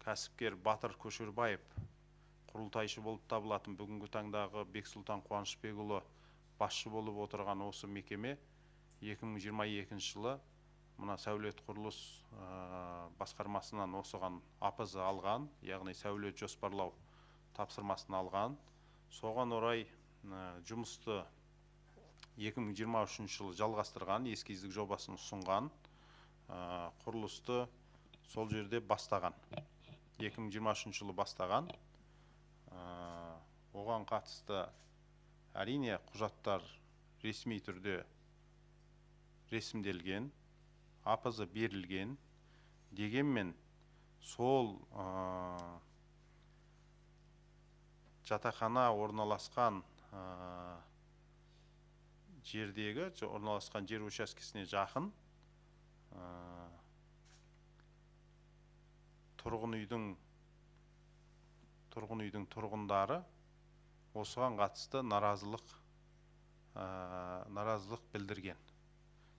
кәсіпкер Батыр Көшербаев құрылтайшы болып табылатын бүгінгі таңдағы Бексұлтан Қуанышбекұлы басшы болып отырған осы мекеме 2022 жылы мына сәулет құрылыс басқармасынан осыған АПЗ алған, яғни сәулет жоспарлау тапсырмасын алған. Соған орай жұмысты 2023 жылы жалғастырған, эскиздік жобасын ұсынған, құрылысты сол жерде бастаған. 2023 жылы бастаған. Оған қатысты әрине құжаттар ресми түрде ресімделген, АПЗ берілген. Дегенмен сол жатақхана орналасқан жердегі, орналасқан жер учаскесіне жақын тұрғын үйдің тұрғындары осыған қатысты наразылық білдірген.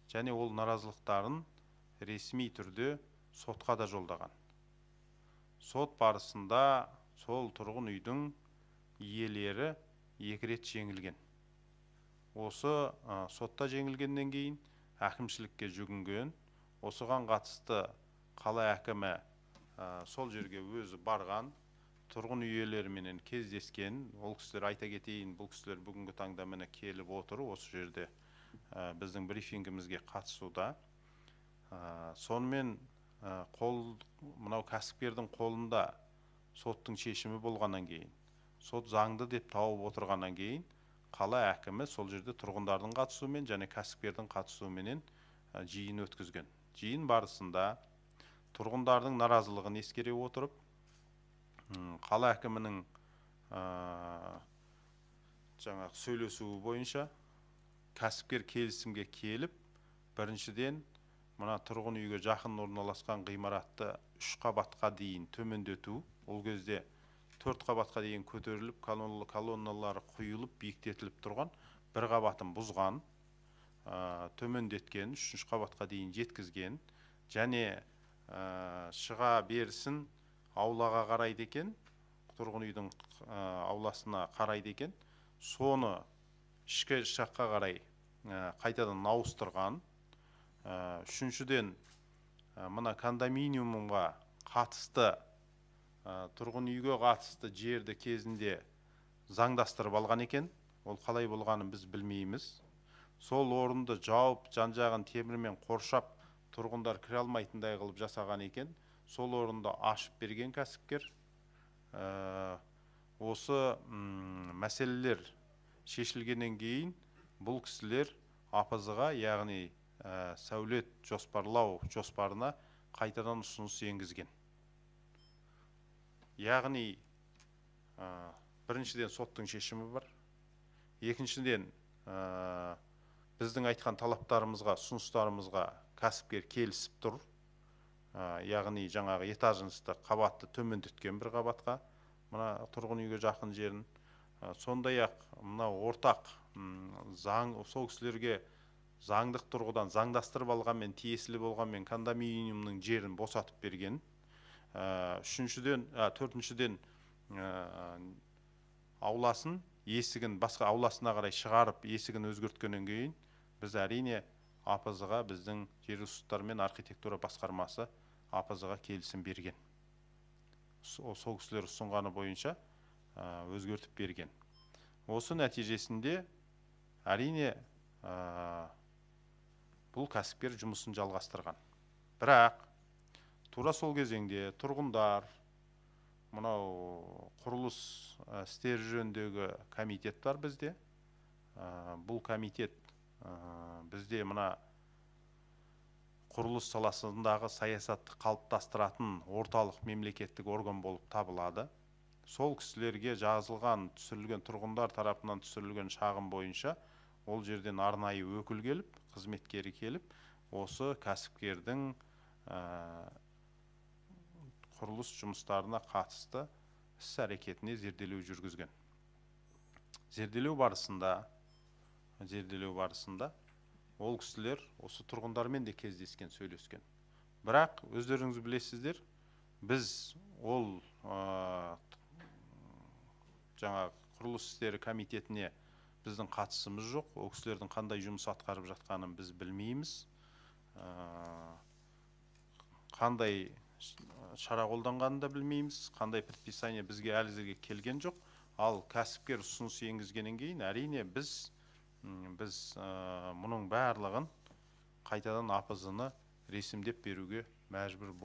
Және ол наразылықтарын ресми түрде сотқа да жолдаған. Сот барысында сол тұрғын үйдің иелері 2 рет жеңілген. Осы сотта жеңілгеннен кейін әкімшілікке жүгінген. Осыған қатысты қала әкімі сол жерге өзі барған, тұрғын иелеріменен кездескен. Ол кісілер, айта кетейін, бұл кісілер бүгінгі таңда міне келіп отыр, осы жерде біздің брифингімізге қатысуда. Сонымен мынау кәсіпкердің қолында соттың шешімі болғаннан кейін, сот заңды деп тауып отырғаннан кейін, қала әкімі сол жерде тұрғындардың қатысуымен және кәсіпкердің қатысуымен жиын өткізген. Жиын барысында тұрғындардың наразылығын ескере отырып, қала әкімінің сөйлесуі бойынша кәсіпкер келісімге келіп, біріншіден мына тұрғын үйге жақын орналасқан ғимаратты 3 қабатқа дейін төмендету, ол кезде 4 қабатқа дейін көтеріліп, колонналары құйылып, биіктетіліп тұрған, 1 қабатын бұзған, төмендеткен, 3 қабатқа дейін жеткізген, және шыға берісін аулаға қарайды екен, тұрғын үйдің ауласына қарайды екен, соны ішкі жаққа қарай қайтадан ауыстырған. Үшіншіден, мына кондоминиумға қатысты, тұрғын үйге қатысты жерді кезінде заңдастырып алған екен. Ол қалай болғанын біз білмейміз. Сол орынды жауып, жан-жағын темірмен қоршап, тұрғындар кіре алмайтындай қылып жасаған екен. Сол орынды ашып берген кәсіпкер. Осы мәселелер шешілгеннен кейін бұл кісілер АПЗ-ға, яғни сәулет жоспарлау жоспарына қайтадан ұсыныс енгізген. Яғни біріншіден соттың шешімі бар. Екіншіден біздің айтқан талаптарымызға, ұсыныстарымызға кәсіпкер келісіп тұр. Яғни жаңағы этажынысты қабатты төмендеткен 1 қабатқа, мына тұрғын үйге жақын жерін. Сондай-ақ мына ортақ сол кісілерге заңдық тұрғыдан заңдастырып алғанмен, тиесілі болғанмен кондоминиумның жерін босатып берген. Төртіншіден ауласын, есігін басқа ауласына қарай шығарып, есігін өзгерткеннен кейін біз әрине АПЗ-ға, біздің жер ресурстары мен архитектура басқармасы АПЗ-ға келісім берген. Сол кісілер ұсынғаны бойынша өзгертіп берген. Осы нәтижесінде әрине бұл кәсіпкер жұмысын жалғастырған. Бірақ тура сол кезеңде тұрғындар, мынау құрылыс істері жөніндегі комитет бар бізде. Бұл комитет бізде мына құрылыс саласындағы саясатты қалыптастыратын орталық мемлекеттік орган болып табылады. Сол кісілерге жазылған, түсірілген, тұрғындар тарапынан түсірілген шағым бойынша ол жерден арнайы өкіл келіп, қызметкері келіп, осы кәсіпкердің құрылыс жұмыстарына қатысты іс-әрекетіне зерделеу жүргізген. Зерделеу барысында ол кісілер осы тұрғындармен де кездескен, сөйлескен. Бірақ өздеріңіз білесіздер, біз ол жаңа құрылыс істері комитетіне біздің қатысымыз жоқ. Ол кісілердің қандай жұмыс атқарып жатқанын біз білмейміз. Қандай шара қолданғанын да білмейміз. Қандай предписание бізге әлі келген жоқ. Ал кәсіпкер ұсыныс енгізгеннен кейін әрине біз мұның барлығын қайтадан апызыны ресімдеп беруге мәжбүр